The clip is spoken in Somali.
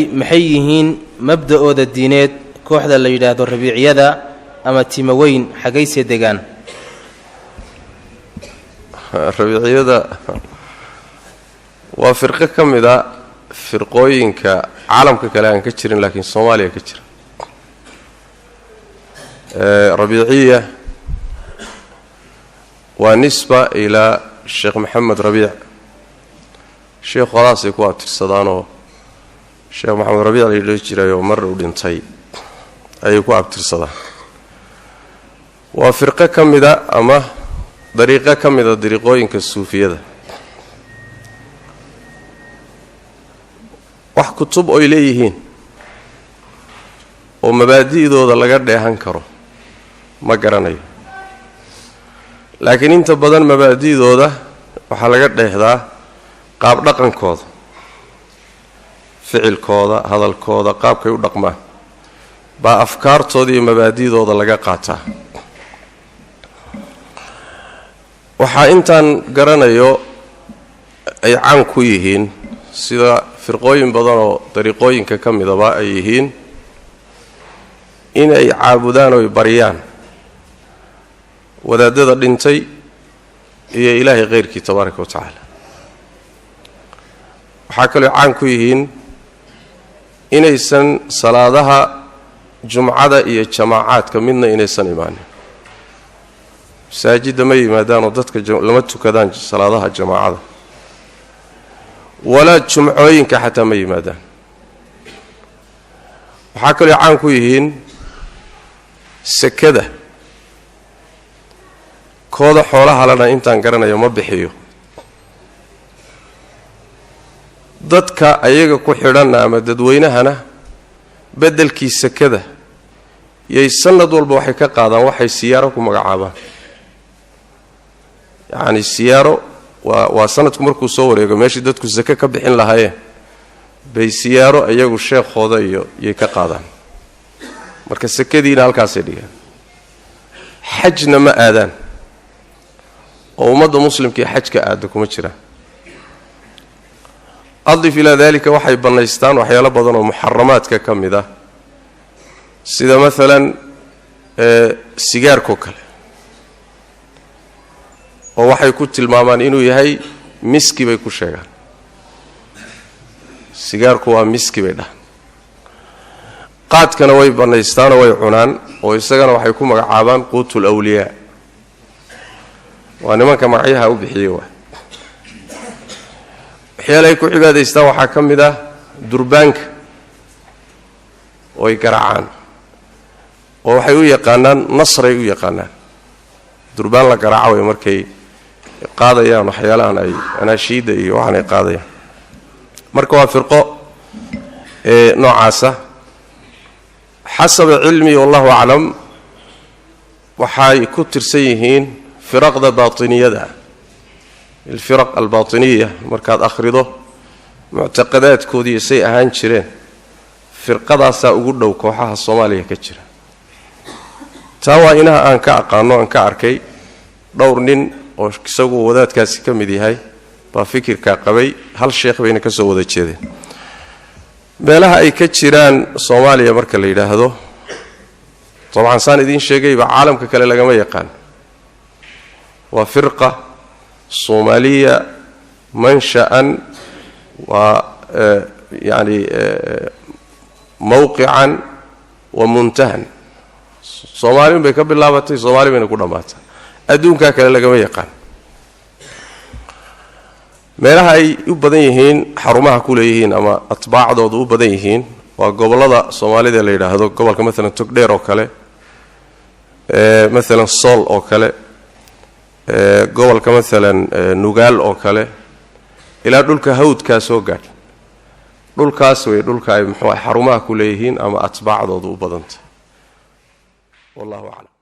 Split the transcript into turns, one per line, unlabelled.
maxay yihiin mabda'ooda diineed kooxda la yiraahdo rabiiciyada ama timaweyn xagayse degaan
rabiiciyada waa firqo kamida firqooyinka caalamka kale aan ka jirin laakiin Soomaaliya ka jira rabiiciya waa nisba ila Sheikh Mohammed Rabiic Sheikh khalaas ku abtirsadaano Sheikh Mohammed Rabiic la yiraahdo mar uu dhintay ay ku abtirsadaan waa firqo kamida ama dariiqo kamida dariiqooyinka suufiyada wax kutub oo leeyihiin oo mabaadi'dooda laga dheehan karo ma garanayo laakiin inta badan mabaadi'dooda waxa laga dheehdaa qaab dhaqankooda ficilkooda hadalkooda qaabkay u dhaqmaan ba afkaartooda iyo mabaadi'dooda laga qaataa waxa intaan garanayo ay caan ku yihiin sida firqooyin badan oo dariiqooyinka kamidaba ay yihiin in ay caabudaan oo bariyaan wadaadada dhintay iyo Ilaahay qeyrkii tabaaraka wa tacaala waxa kale caan ku yihiin inaysan salaadaha jumcada iyo jamaacadka midna inaysan imaanin masaajidda ma yimaadaan oo dadka lama tukadaan salaadaha jamaacada wala jumcooyinka xataa ma yimaadaan waxa kale caan ku yihiin sakada kooda xoolaha lana intaan garanayo ma bixiyo dadka ayaga ku xidhan ama dadweynahana bedelkii sakada yay sanad walba waxay ka qaadaan waxay siyaaro ku magacaabaan yaani siyaaro waa sanadku markuu soo wareego meeshii dadku zaka ka bixin lahaayeen bay siyaaro ayagu sheekhoda iyo yay ka qaadaan marka sakadiina halkaas ay dhigaan xajna ma aadaan oo ummadda muslimkii xajka aada kuma jiraan أضيف إلى ذلك وحي بنيستان وحيالا بدن ومحرمات كمدة سيدا مثلا سيجار كوكل ووحي كنت المامان إنو يهي مسكي بيكو شيئا سيجار كوا مسكي بيدا قاد كان وي بنيستان وي عنان ويساقنا وحي كو مقعابان قوت الأولياء وأنا ما كمعيها وبحيوه xiyalay ku cibaadaystaan waxa kamida durbaanka oo ay garaacaan oo waxay u yaqaanaan nasray u yaqaanaan durbaan la garaaco markay qaadayaan waxyaalahan ay anaashiida iyo waxan ay qaadayaan marka waa firqo noocaasa xasab cilmi wallahu a'lam waxay ku tirsan yihiin firqada baatiniyada الفرق الباطنية مركز أخرده معتقدات كودية سيء أهان شرين فرقة سأقول له كوحها الصومالية كتير تاوى إنها أنكا قانو أنكا أركي دورنين وكسوغو وذات كاسي كمدي هاي بفكر كاقبي هل الشيخ بين كسو وذات شذي بلها أي كتيران الصومالية مركز اللي هذا طبعا ساندين شيء بعالم ككلا لقما يقان وفرقة صومالية منشأ يعني موقعا ومنتهى صومالي بيكبر لابتي صومالي بين كل مات أدون كلا لقما يقان meelaha ay u badan yihiin xarumaha ku leeyihiin ama atbaacdoodu u badan yihiin waa gobolada Soomaalida la yiraahdo gobolka mesela Togdheer oo kale mesela Sool oo kale gobolka mesela Nugaal oo kale ila dhulka hawdka soo gaar dhulkaas way dhulka ay xarumaha ku leeyihiin ama atbaacdoodu u badanta wallahu a'lam